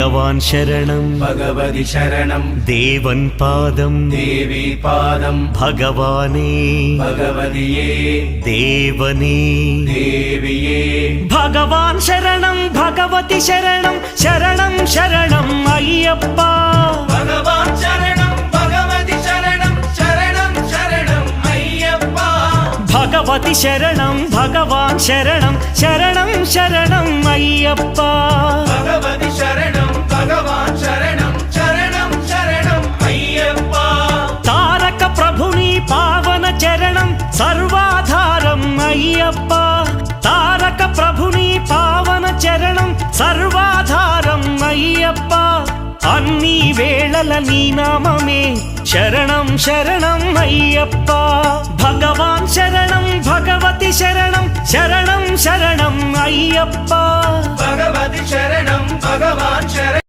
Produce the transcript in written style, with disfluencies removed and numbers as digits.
ഭഗവാൻ ശരണം ഭഗവതി ശരണം ദേവൻ പാദം ദേവി പാദം ഭഗവാനേ ഭഗവതിയേ ദേവനേ ദേവിയേ ഭഗവാൻ ശരണം ഭഗവതി ശരണം ശരണം ശരണം അയ്യപ്പ ഭഗവാൻ ശരണം ഭഗവതി ശരണം ശരണം ശരണം അയ്യപ്പ ഭഗവതി ശരണം ഭഗവാൻ ശരണം ശരണം ശരണം അയ്യപ്പ ഭഗവതി ശരണം ഭഗവാൻ ശരണം ശരണം ശരണം അയ്യപ്പ താരക ప్రభుని పావన చరణం సర్వాధారం అయ్యప్ప తారక ప్రభుని పావన చరణం సర్వాధారం అయ్యప్ప అన్ని వేళల నీ నామమే శరణం శరణం అయ్యప్ప భగవాన్ శరణం భగవతి శరణం శరణం శరణం అయ్యప్ప భగవతి శరణం భగవాన్ శరణం